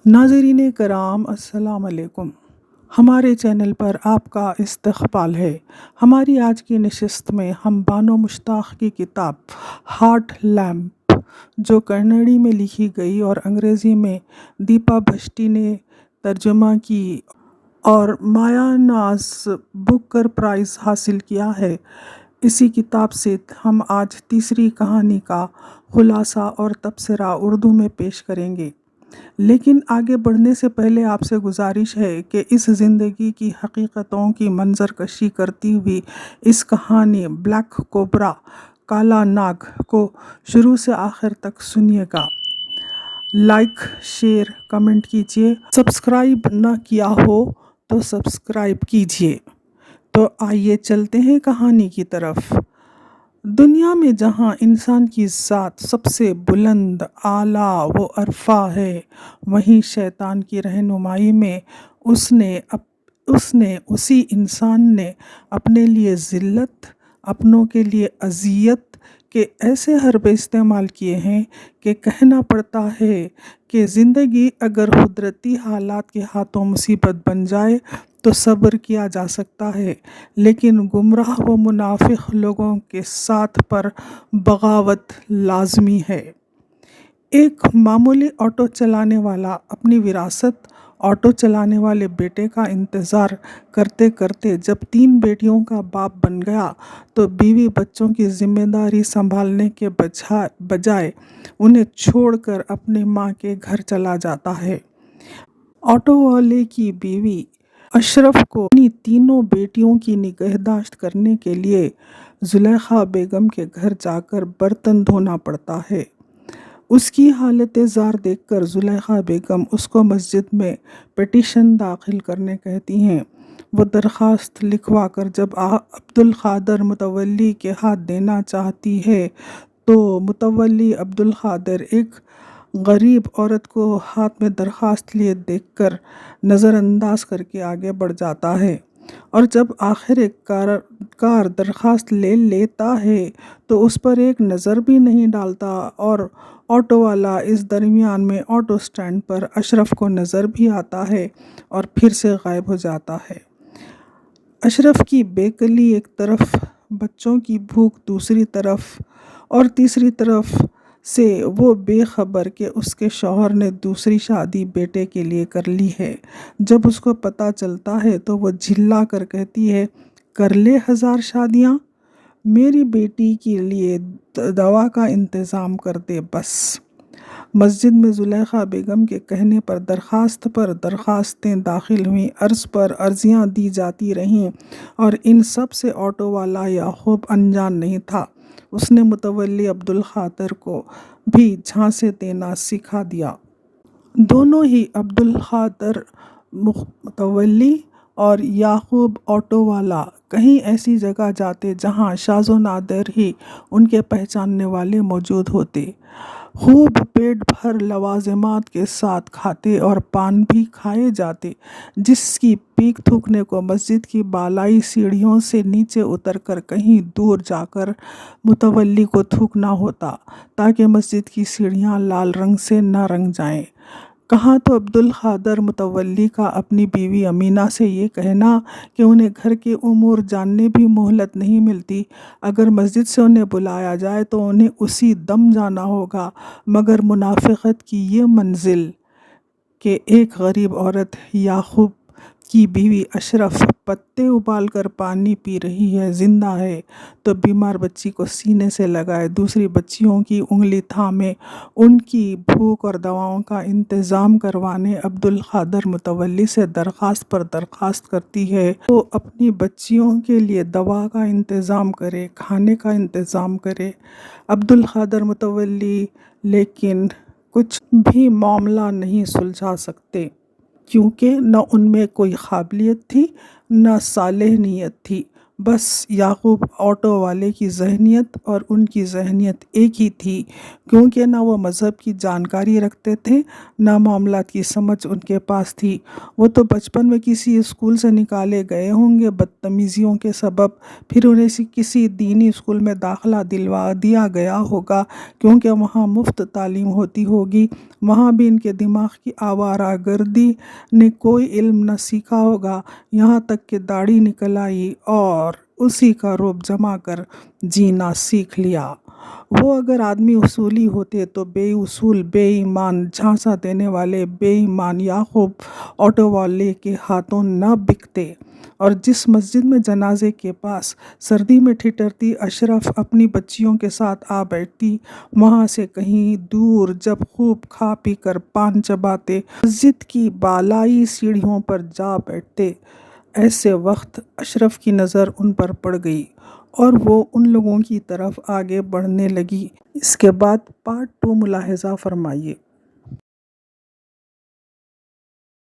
ناظرین کرام السلام علیکم۔ ہمارے چینل پر آپ کا استقبال ہے۔ ہماری آج کی نشست میں ہم بانو مشتاق کی کتاب ہارٹ لیمپ، جو کنڑی میں لکھی گئی اور انگریزی میں دیپا بھٹی نے ترجمہ کی اور مایا ناز بکر پرائز حاصل کیا ہے، اسی کتاب سے ہم آج تیسری کہانی کا خلاصہ اور تبصرہ اردو میں پیش کریں گے۔ لیکن آگے بڑھنے سے پہلے آپ سے گزارش ہے کہ اس زندگی کی حقیقتوں کی منظر کشی کرتی ہوئی اس کہانی بلیک کوبرا، کالا ناگ کو شروع سے آخر تک سنیے گا۔ لائک، شیئر، کمنٹ کیجیے۔ سبسکرائب نہ کیا ہو تو سبسکرائب کیجیے۔ تو آئیے چلتے ہیں کہانی کی طرف۔ دنیا میں جہاں انسان کی ذات سب سے بلند، اعلیٰ و ارفع ہے، وہیں شیطان کی رہنمائی میں اسی انسان نے اپنے لیے ذلت، اپنوں کے لیے اذیت کے ایسے حربے استعمال کیے ہیں کہ کہنا پڑتا ہے کہ زندگی اگر قدرتی حالات کے ہاتھوں مصیبت بن جائے تو صبر کیا جا سکتا ہے، لیکن گمراہ و منافق لوگوں کے ساتھ پر بغاوت لازمی ہے۔ ایک معمولی آٹو چلانے والا اپنی وراثت آٹو چلانے والے بیٹے کا انتظار کرتے کرتے جب 3 بیٹیوں کا باپ بن گیا تو بیوی بچوں کی ذمہ داری سنبھالنے کے بجائے انہیں چھوڑ کر اپنے ماں کے گھر چلا جاتا ہے۔ آٹو والے کی بیوی اشرف کو اپنی تینوں بیٹیوں کی نگہداشت کرنے کے لیے زلیخا بیگم کے گھر جا کر برتن دھونا پڑتا ہے۔ اس کی حالت زار دیکھ کر زلیخا بیگم اس کو مسجد میں پٹیشن داخل کرنے کہتی ہیں۔ وہ درخواست لکھوا کر جب عبدالقادر متولی کے ہاتھ دینا چاہتی ہے تو متولی عبدالقادر ایک غریب عورت کو ہاتھ میں درخواست لیے دیکھ کر نظر انداز کر کے آگے بڑھ جاتا ہے، اور جب آخر کار درخواست لے لیتا ہے تو اس پر ایک نظر بھی نہیں ڈالتا، اور آٹو والا اس درمیان میں آٹو سٹینڈ پر اشرف کو نظر بھی آتا ہے اور پھر سے غائب ہو جاتا ہے۔ اشرف کی بے کلی ایک طرف، بچوں کی بھوک دوسری طرف، اور تیسری طرف سے وہ بے خبر کہ اس کے شوہر نے دوسری شادی بیٹے کے لیے کر لی ہے۔ جب اس کو پتہ چلتا ہے تو وہ جھلا کر کہتی ہے، کر لے 1000 شادیاں، میری بیٹی کے لیے دوا کا انتظام کر دے بس۔ مسجد میں زلیخا بیگم کے کہنے پر درخواستیں داخل ہوئیں، عرض پر عرضیاں دی جاتی رہیں، اور ان سب سے آٹو والا یعقوب انجان نہیں تھا۔ اس نے متولی عبدالقادر کو بھی جھانسے دینا سکھا دیا۔ دونوں ہی عبدالقادر متولی اور یعقوب آٹو والا کہیں ایسی جگہ جاتے جہاں شاذ و نادر ہی ان کے پہچاننے والے موجود ہوتے۔ خوب پیٹ بھر لوازمات کے ساتھ کھاتے اور پان بھی کھائے جاتے، جس کی پیک تھوکنے کو مسجد کی بالائی سیڑھیوں سے نیچے اتر کر کہیں دور جا کر متولی کو تھوکنا ہوتا تاکہ مسجد کی سیڑھیاں لال رنگ سے نہ رنگ جائیں۔ کہاں تو عبدالقادر متولی کا اپنی بیوی امینہ سے یہ کہنا کہ انہیں گھر کے امور جاننے بھی مہلت نہیں ملتی، اگر مسجد سے انہیں بلایا جائے تو انہیں اسی دم جانا ہوگا، مگر منافقت کی یہ منزل کہ ایک غریب عورت یعقوب کی بیوی اشرف پتے ابال کر پانی پی رہی ہے، زندہ ہے، تو بیمار بچی کو سینے سے لگائے دوسری بچیوں کی انگلی تھامے ان کی بھوک اور دواؤں کا انتظام کروانے عبدالقادر متولی سے درخواست پر درخواست کرتی ہے تو اپنی بچیوں کے لیے دوا کا انتظام کرے، کھانے کا انتظام کرے۔ عبدالقادر متولی لیکن کچھ بھی معاملہ نہیں سلجھا سکتے، کیونکہ نہ ان میں کوئی قابلیت تھی نہ صالح نیت تھی۔ بس یعقوب آٹو والے کی ذہنیت اور ان کی ذہنیت ایک ہی تھی، کیونکہ نہ وہ مذہب کی جانکاری رکھتے تھے، نہ معاملات کی سمجھ ان کے پاس تھی۔ وہ تو بچپن میں کسی اسکول سے نکالے گئے ہوں گے بدتمیزیوں کے سبب، پھر انہیں کسی دینی اسکول میں داخلہ دلوا دیا گیا ہوگا، کیونکہ وہاں مفت تعلیم ہوتی ہوگی۔ وہاں بھی ان کے دماغ کی آوارہ گردی نے کوئی علم نہ سیکھا ہوگا، یہاں تک کہ داڑھی نکل آئی اور اسی کا روب جما کر جینا سیکھ لیا۔ وہ اگر آدمی اصولی ہوتے تو بے اصول، بے ایمان، جھانسا دینے والے بے ایمان یعقوب آٹو والے کے ہاتھوں نہ بکتے، اور جس مسجد میں جنازے کے پاس سردی میں ٹھٹھرتی اشرف اپنی بچیوں کے ساتھ آ بیٹھتی، وہاں سے کہیں دور جب خوب کھا پی کر پان چباتے مسجد کی بالائی سیڑھیوں پر جا بیٹھتے، ایسے وقت اشرف کی نظر ان پر پڑ گئی اور وہ ان لوگوں کی طرف آگے بڑھنے لگی۔ اس کے بعد پارٹ 2 ملاحظہ فرمائیے۔